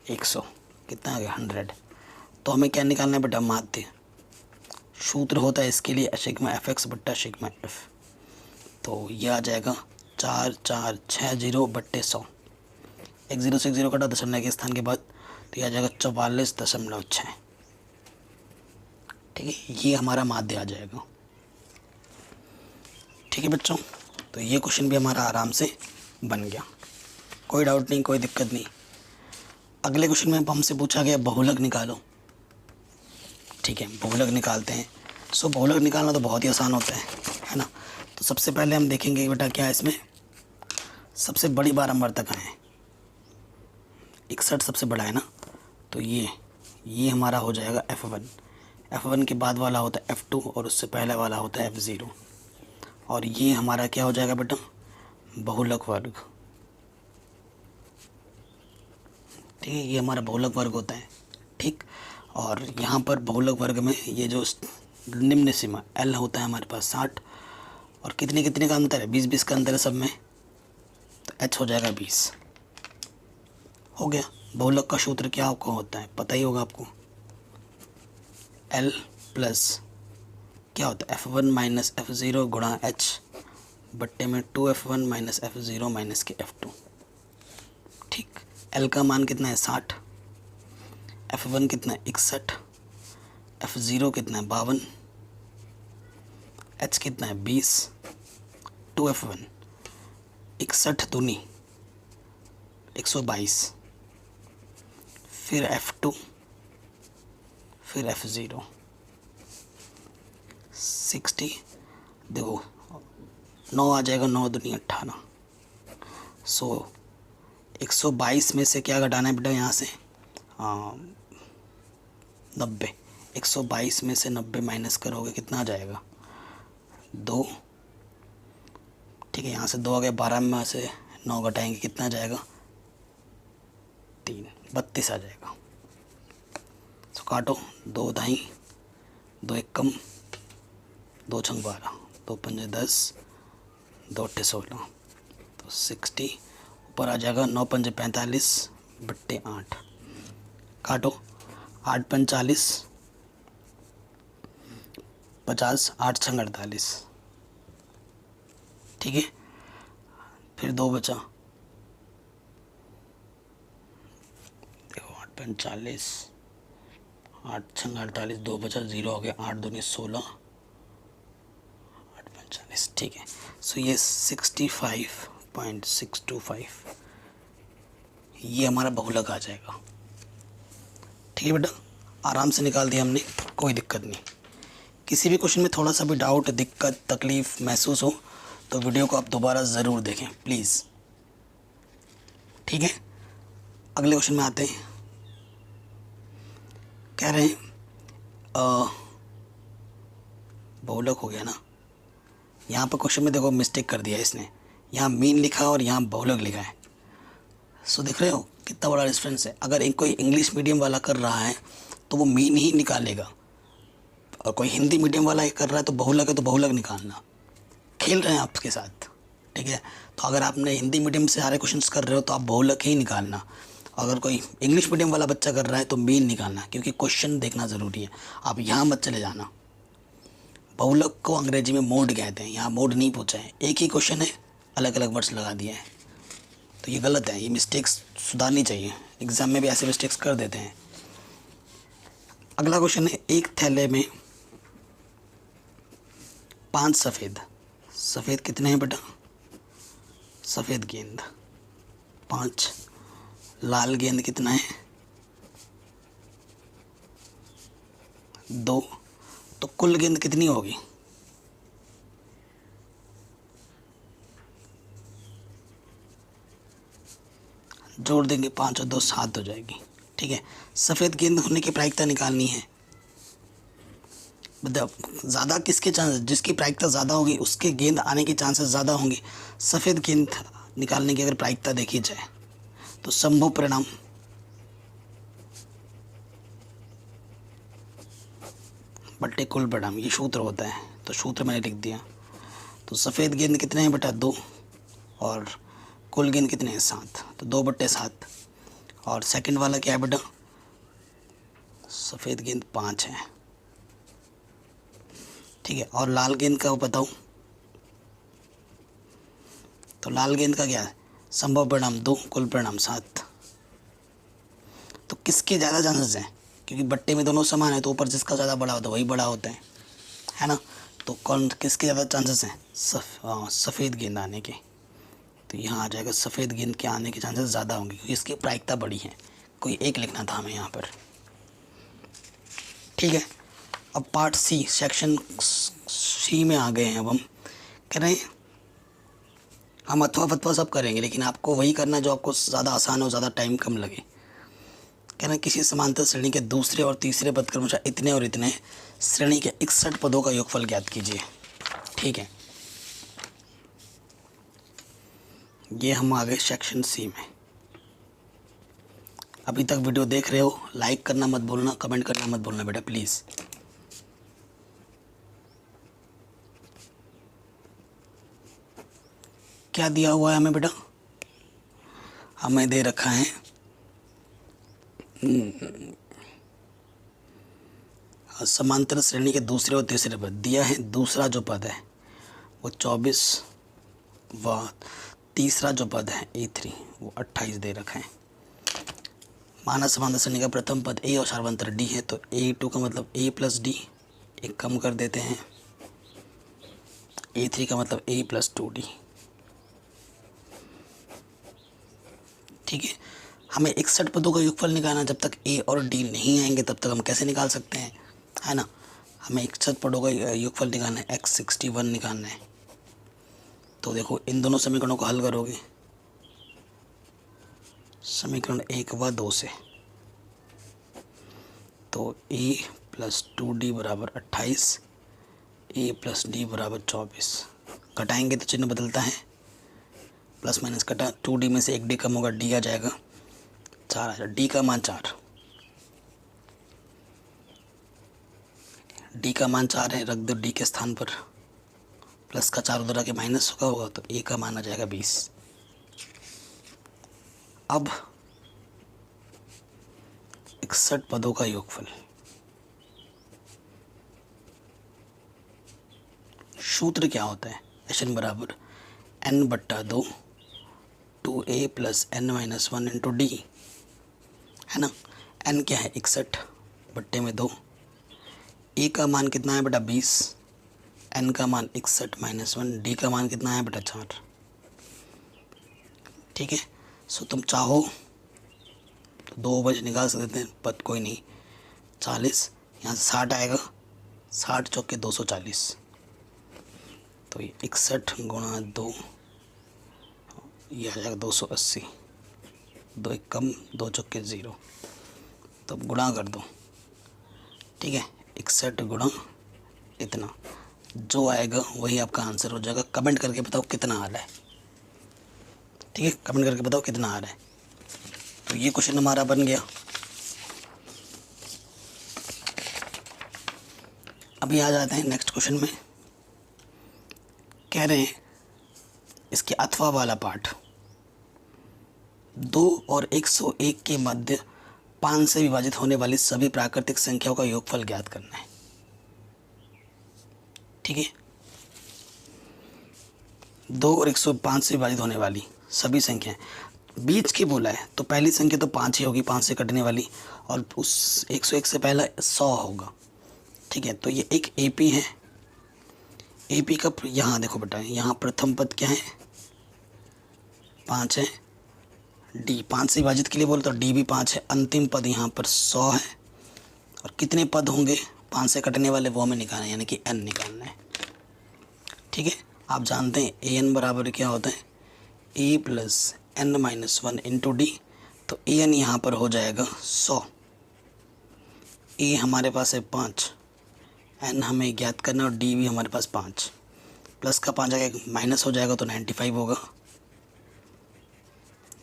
100, कितना आ गया 100। तो हमें क्या निकालना है बेटा, माध्य। सूत्र होता है इसके लिए सिग्मा एफ एक्स बट्टा सिग्मा एफ। तो ये आ जाएगा 4460/100। 1 0 से 1 0 कटा दशमलव के स्थान के बाद, तो ये आ जाएगा 44.6। ठीक है, ये हमारा माध्य आ जाएगा। ठीक है बच्चों, तो ये क्वेश्चन भी हमारा आराम से बन गया, कोई डाउट नहीं, कोई दिक्कत नहीं। अगले क्वेश्चन में हमसे पूछा गया बहुलक निकालो। ठीक है, बहुलक निकालते हैं। सो बहुलक निकालना तो बहुत ही आसान होता है ना। तो सबसे पहले हम देखेंगे बेटा क्या है इसमें, सबसे बड़ी बारंबारता कहाँ है, 61 सबसे बड़ा है ना। तो ये हमारा हो जाएगा F1। F1 के बाद वाला होता है F2 और उससे पहले वाला होता है F0। और ये हमारा क्या हो जाएगा बेटा, बहुलक वर्ग। ठीक है, ये हमारा बहुलक वर्ग होता है। ठीक, और यहाँ पर बहुलक वर्ग में ये जो निम्न सीमा L होता है हमारे पास 60, और कितने कितने का अंतर है, 20-20 का अंतर है सब में, तो H हो जाएगा 20। हो गया। बहुलक का सूत्र क्या आपको होता है, पता ही होगा आपको, L प्लस क्या होता है F1 माइनस F0 गुणा H बट्टे में 2F1 माइनस F0 माइनस के F2। ठीक, L का मान कितना है 60, F1 कितना है 61, F0 कितना है 52, H कितना है 20, 2F1 61 दूनी 122, फिर F2, फिर F0 60, देखो 9 आ जाएगा, 9 दूनी 18। सो 122 में से क्या घटाना है बेटा, यहाँ से 90। 122 में से 90 माइनस करोगे कितना आ जाएगा 2। ठीक है, यहाँ से 2 आ गया, 12 में से 9 घटाएंगे कितना आ जाएगा 3 32 आ जाएगा। तो काटो, 2 दाई, 2 एक कम, 2 छंग 12, 2 पंजे 10, 2 अट्ठे 16, तो 60 ऊपर आ जाएगा। 9 पंजे 45 बट्टे 8, काटो, 8 पंज 40, 50, 8 छंग 48, ठीक है। फिर 2 बचा, देखो 8 पंज 40, 8 छंग 48, 2 बचा, 0 हो गया, 8 दूनी 16, 8 पंज 40, ठीक है। सो ये 65.625 ये हमारा बहुलक आ जाएगा, ठीक है बेटा। आराम से निकाल दिया हमने, कोई दिक्कत नहीं। किसी भी क्वेश्चन में थोड़ा सा भी डाउट, दिक्कत, तकलीफ़ महसूस हो तो वीडियो को आप दोबारा ज़रूर देखें प्लीज़, ठीक है। अगले क्वेश्चन में आते हैं। कह रहे हैं बहुलक हो गया ना, यहाँ पर क्वेश्चन में देखो मिस्टेक कर दिया इसने, यहाँ मीन लिखा और यहाँ बहुलक लिखा है। सो देख रहे हो कितना बड़ा डिफरेंस है। अगर एक कोई इंग्लिश मीडियम वाला कर रहा है तो वो मीन ही निकालेगा, और कोई हिंदी मीडियम वाला कर रहा है तो बहुलक है तो बहुलक निकालना। खेल रहे हैं आपके साथ, ठीक है। तो अगर आपने हिंदी मीडियम से सारे क्वेश्चंस कर रहे हो तो आप बहुलक ही निकालना। अगर कोई इंग्लिश मीडियम वाला बच्चा कर रहा है तो मीन निकालना, क्योंकि क्वेश्चन देखना ज़रूरी है। आप यहाँ मत चले जाना। बहुलक को अंग्रेजी में मोड कहते हैं, यहाँ मोड नहीं पूछा है, एक ही क्वेश्चन है, अलग अलग वर्ड्स लगा दिए हैं, तो ये गलत है। ये मिस्टेक्स सुधारनी चाहिए, एग्ज़ाम में भी ऐसे मिस्टेक्स कर देते हैं। अगला क्वेश्चन है, एक थैले में 5 सफ़ेद, सफ़ेद कितने हैं बेटा? सफ़ेद गेंद 5, लाल गेंद कितना है? 2, तो कुल गेंद कितनी होगी? जोड़ देंगे 5 और 2 7 हो जाएगी, ठीक है। सफ़ेद गेंद होने की प्रायिकता निकालनी है। मतलब ज़्यादा किसके चांसेस, जिसकी प्रायिकता ज़्यादा होगी उसके गेंद आने के चांसेस ज़्यादा होंगे। सफ़ेद गेंद निकालने की अगर प्रायिकता देखी जाए तो संभव परिणाम बट्टे कुल परिणाम, ये सूत्र होता है, तो सूत्र मैंने लिख दिया। तो सफ़ेद गेंद कितने हैं बेटा? 2, और कुल गेंद कितने हैं? 7, तो 2 बट्टे 7। और सेकंड वाला क्या है बेटा? सफ़ेद गेंद 5 है, ठीक है। और लाल गेंद का बताऊँ तो लाल गेंद का क्या है? संभव परिणाम 2, कुल परिणाम 7। तो किसके ज़्यादा चांसेस हैं? क्योंकि बट्टे में दोनों समान है, तो ऊपर जिसका ज़्यादा बड़ा होता है वही बड़ा होता है ना। तो कौन किसके ज़्यादा चांसेस हैं? सफ़ेद गेंद आने के। तो यहाँ आ जाएगा सफ़ेद गेंद के आने के चांसेस ज़्यादा होंगे, क्योंकि इसकी प्रायिकता बड़ी है। कोई एक लिखना था हमें यहाँ पर, ठीक है। अब पार्ट सी, सेक्शन सी में आ गए हैं। अब हम कह रहे हैं हम अथवा फतवा सब करेंगे, लेकिन आपको वही करना जो आपको ज़्यादा आसान हो, ज़्यादा टाइम कम लगे। कह रहे हैं किसी समांतर श्रेणी के दूसरे और तीसरे पद क्रमशः इतने और इतने श्रेणी के 61 पदों का योगफल ज्ञात कीजिए, ठीक है। ये हम आ गए सेक्शन सी में। अभी तक वीडियो देख रहे हो, लाइक करना मत भूलना, कमेंट करना मत भूलना बेटा प्लीज़। क्या दिया हुआ है हमें बेटा? हमें दे रखा है समांतर श्रेणी के दूसरे और तीसरे पद दिया है। दूसरा जो पद है वो 24 व तीसरा जो पद है A3 वो 28 दे रखा है। माना समांतर श्रेणी का प्रथम पद A और सार्वंतर D है, तो A2 का मतलब A प्लस D, एक कम कर देते हैं। A3 का मतलब A प्लस 2D, ठीक है। हमें 61 पदों का योगफल निकालना, जब तक A और D नहीं आएंगे तब तक हम कैसे निकाल सकते हैं, है ना। हमें 61 पदों का योगफल निकालना है, x61 निकालना है। तो देखो इन दोनों समीकरणों को हल करोगे, समीकरण 1 व 2 से, तो A प्लस 2D बराबर 28, A प्लस D बराबर 24। घटाएंगे तो चिन्ह बदलता है, प्लस माइनस कटा, 2D में से एक D कम होगा, D आ जाएगा। 4 आ जाए, डी का मान 4, डी का मान 4 है, रख दो डी के स्थान पर, प्लस का 4 उधर आके माइनस होगा तो ए का मान आ जाएगा 20। अब 61 पदों का योगफल, सूत्र क्या होता है, एन बराबर n बट्टा 2 2a plus n minus 1 into D, है ना। n क्या है 61 बट्टे में 2, a का मान कितना है बेटा 20, n का मान 61 माइनस 1, डी का मान कितना है बेटा 4। ठीक है, सो तुम चाहो तो 2 बजे निकाल सकते हैं, पद कोई नहीं, 40 यहाँ से 60 आएगा, 60 चौके 240, तो ये 61 गुणा 2, ये आ जाएगा 280, 2 एक कम, 2 चौके 0, तो अब गुणा कर दो। ठीक है, 61 गुणा इतना, जो आएगा वही आपका आंसर हो जाएगा। कमेंट करके बताओ कितना आ रहा है। ठीक है, कमेंट करके बताओ कितना आ रहा है। तो ये क्वेश्चन हमारा बन गया। अभी आ जाते हैं नेक्स्ट क्वेश्चन में। कह रहे हैं इसके अथवा वाला पार्ट, 2 और 101 के मध्य 5 से विभाजित होने वाली सभी प्राकृतिक संख्याओं का योगफल ज्ञात करना है। ठीक है, 2 और 105 से विभाजित होने वाली सभी संख्याएं, बीच की बोला है तो पहली संख्या तो 5 ही होगी, 5 से कटने वाली, और उस 101 से पहला 100 होगा। ठीक है, तो ये एक एपी है, एपी का यहाँ देखो बेटा, यहाँ प्रथम पद क्या है 5 है, डी 5 से विभाजित के लिए बोले तो डी भी 5 है, अंतिम पद यहाँ पर 100 है, और कितने पद होंगे 5 से कटने वाले वो हमें निकालना है, यानी कि n निकालना है। ठीक है, आप जानते हैं ए एन बराबर क्या होता है, A plus n minus 1 into D, तो ए एन यहाँ पर हो जाएगा 100, ए हमारे पास है 5, n हमें ज्ञात करना, और डी भी हमारे पास 5, प्लस का 5 आगे माइनस हो जाएगा तो 95 होगा।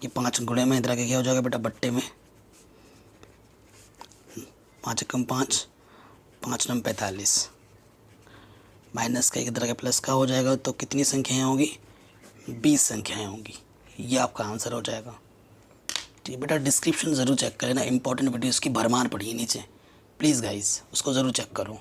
ये 5 गुणे में इधर आके क्या हो जाएगा बेटा बट्टे में, 5 कम 5, 5 नम 45, माइनस का इधर आके प्लस का हो जाएगा, तो कितनी संख्याएं होंगी 20 संख्याएं होंगी। ये आपका आंसर हो जाएगा। ठीक बेटा, डिस्क्रिप्शन ज़रूर चेक करें ना, इंपॉर्टेंट वीडियोज़ की भरमार पड़ी है नीचे, प्लीज़ गाइस उसको ज़रूर चेक करो।